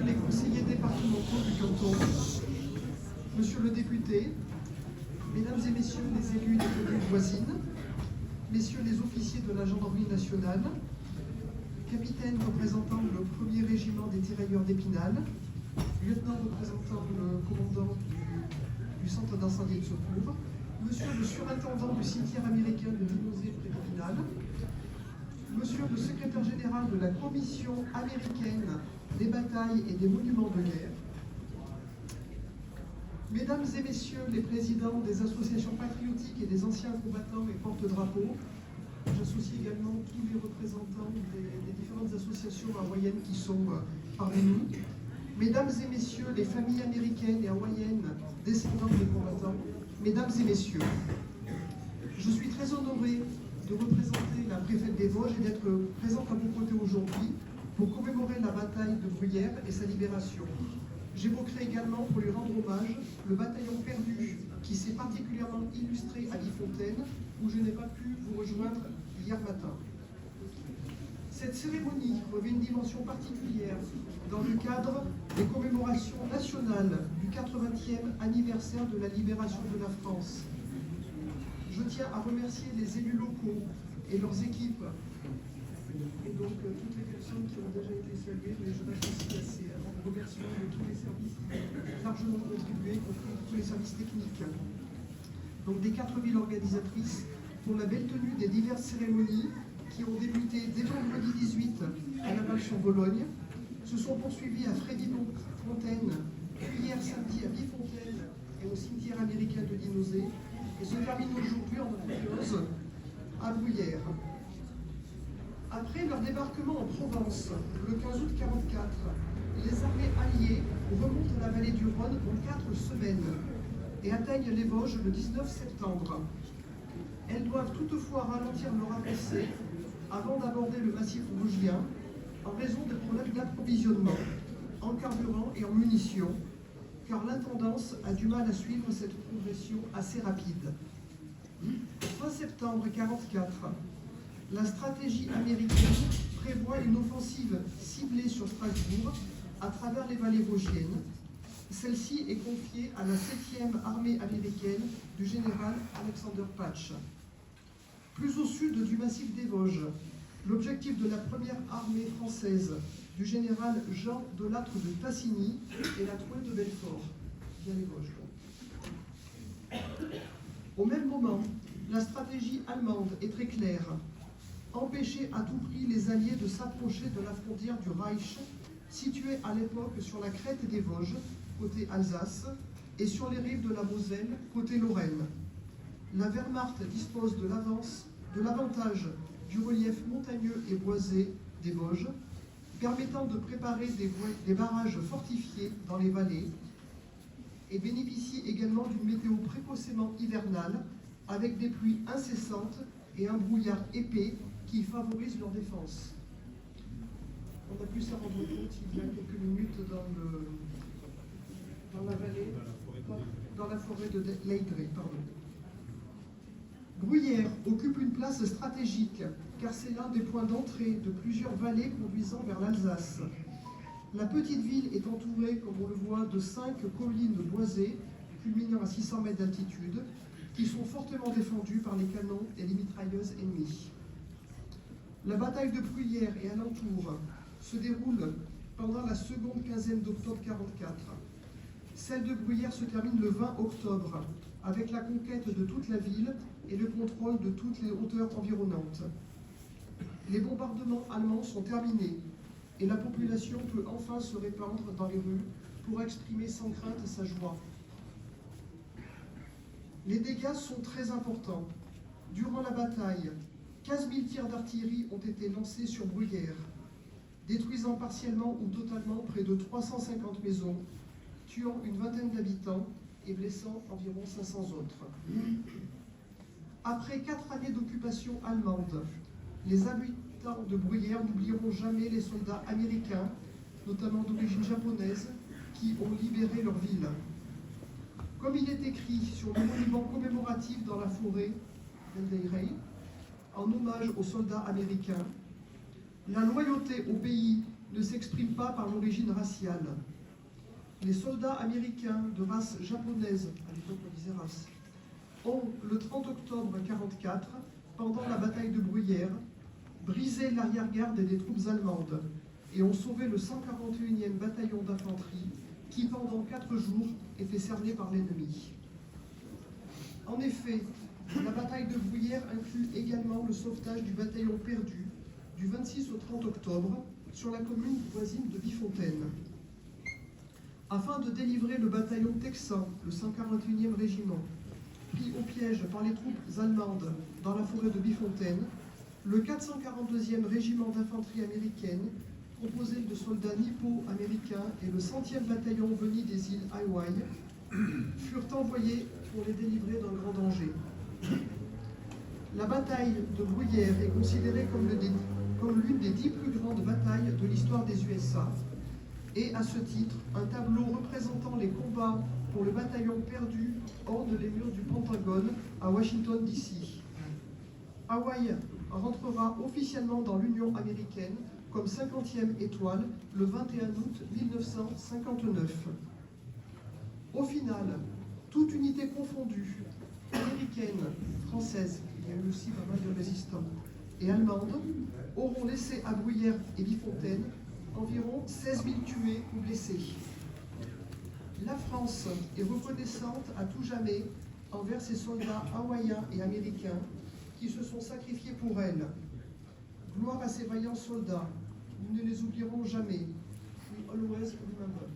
messieurs les conseillers départementaux du canton, monsieur le député, mesdames et messieurs les élus des communes voisines, messieurs les officiers de la gendarmerie nationale, capitaine représentant le 1er régiment des tirailleurs d'Épinal, lieutenant représentant le commandant du centre d'incendie et de secours, monsieur le surintendant du cimetière américain de Dinosé près d'Épinal, monsieur le secrétaire général de la commission américaine des batailles et des monuments de guerre, mesdames et messieurs les présidents des associations patriotiques et des anciens combattants et porte-drapeaux, j'associe également tous les représentants des différentes associations hawaïennes qui sont parmi nous, mesdames et messieurs les familles américaines et hawaïennes descendantes des combattants, mesdames et messieurs, je suis très honoré de représenter la préfète des Vosges et d'être présente à vos côtés aujourd'hui pour commémorer la bataille de Bruyères et sa libération. J'évoquerai également, pour lui rendre hommage, le bataillon perdu qui s'est particulièrement illustré à Guy-Fontaine, où je n'ai pas pu vous rejoindre hier matin. Cette cérémonie revêt une dimension particulière dans le cadre des commémorations nationales du 80e anniversaire de la libération de la France. Je tiens à remercier les élus locaux et leurs équipes, et donc toutes les personnes qui ont déjà été saluées, mais je reste aussi à ces remerciements de tous les services largement contribués, y compris tous les services techniques. Donc des 4 villes organisatrices pour la belle tenue des diverses cérémonies qui ont débuté dès vendredi 18 à Laval-sur-Bologne, se sont poursuivies à Frédéric-Fontaine, puis hier samedi à Guy-Fontaine et au cimetière américain de Dinosé, et se terminent aujourd'hui en apothéose à Bruyères. Après leur débarquement en Provence, le 15 août 1944, les armées alliées remontent la vallée du Rhône en 4 semaines et atteignent les Vosges le 19 septembre. Elles doivent toutefois ralentir leur avancée avant d'aborder le massif vosgien en raison de problèmes d'approvisionnement en carburant et en munitions, car l'intendance a du mal à suivre cette progression assez rapide. Fin septembre 1944, la stratégie américaine prévoit une offensive ciblée sur Strasbourg à travers les vallées vosgiennes. Celle-ci est confiée à la 7e armée américaine du général Alexander Patch. Plus au sud du massif des Vosges, l'objectif de la première armée française du général Jean Delattre de Tassigny est la trouée de Belfort, via les Vosges. Au même moment, la stratégie allemande est très claire. Empêcher à tout prix les Alliés de s'approcher de la frontière du Reich, située à l'époque sur la crête des Vosges, côté Alsace, et sur les rives de la Moselle, côté Lorraine. La Wehrmacht dispose de l'avantage du relief montagneux et boisé des Vosges, permettant de préparer des barrages fortifiés dans les vallées, et bénéficie également d'une météo précocement hivernale, avec des pluies incessantes et un brouillard épais qui favorise leur défense. On a pu s'en rendre compte il y a quelques minutes dans la vallée, dans la forêt de Leydré. Bruyères occupe une place stratégique, car c'est l'un des points d'entrée de plusieurs vallées conduisant vers l'Alsace. La petite ville est entourée, comme on le voit, de 5 collines boisées, culminant à 600 mètres d'altitude, qui sont fortement défendues par les canons et les mitrailleuses ennemies. La bataille de Bruyères et alentour se déroule pendant la seconde quinzaine d'octobre 1944. Celle de Bruyères se termine le 20 octobre, avec la conquête de toute la ville et le contrôle de toutes les hauteurs environnantes. Les bombardements allemands sont terminés et la population peut enfin se répandre dans les rues pour exprimer sans crainte sa joie. Les dégâts sont très importants. Durant la bataille, 15 000 tirs d'artillerie ont été lancés sur Bruyères, détruisant partiellement ou totalement près de 350 maisons, tuant une vingtaine d'habitants et blessant environ 500 autres. Après 4 années d'occupation allemande, les habitants de Bruyères n'oublieront jamais les soldats américains, notamment d'origine japonaise, qui ont libéré leur ville. Comme il est écrit sur le monument commémoratif dans la forêt d'Eldeirey, en hommage aux soldats américains, la loyauté au pays ne s'exprime pas par l'origine raciale. Les soldats américains de race japonaise, à l'époque on disait race, ont, le 30 octobre 1944, pendant la bataille de Bruyères, brisé l'arrière-garde des troupes allemandes et ont sauvé le 141e bataillon d'infanterie qui, pendant 4 jours, était cerné par l'ennemi. En effet, la bataille de Bruyères inclut également le sauvetage du bataillon perdu du 26 au 30 octobre sur la commune voisine de Bifontaine. Afin de délivrer le bataillon texan, le 141e régiment, pris au piège par les troupes allemandes dans la forêt de Bifontaine, le 442e régiment d'infanterie américaine, composé de soldats nippo-américains et le 100e bataillon venu des îles Hawaï, furent envoyés pour les délivrer d'un grand danger. La bataille de Bruyères est considérée comme l'une des 10 plus grandes batailles de l'histoire des USA, et à ce titre, un tableau représentant les combats pour le bataillon perdu orne les murs du Pentagone à Washington, D.C. Hawaï rentrera officiellement dans l'Union américaine comme 50e étoile le 21 août 1959. Au final, toute unité confondue, américaine, française, il y a eu aussi pas mal de résistants, et allemande, auront laissé à Bruyères et Bifontaine environ 16 000 tués ou blessés. La France est reconnaissante à tout jamais envers ses soldats hawaïens et américains qui se sont sacrifiés pour elle. Gloire à ces vaillants soldats, nous ne les oublierons jamais. We always remember.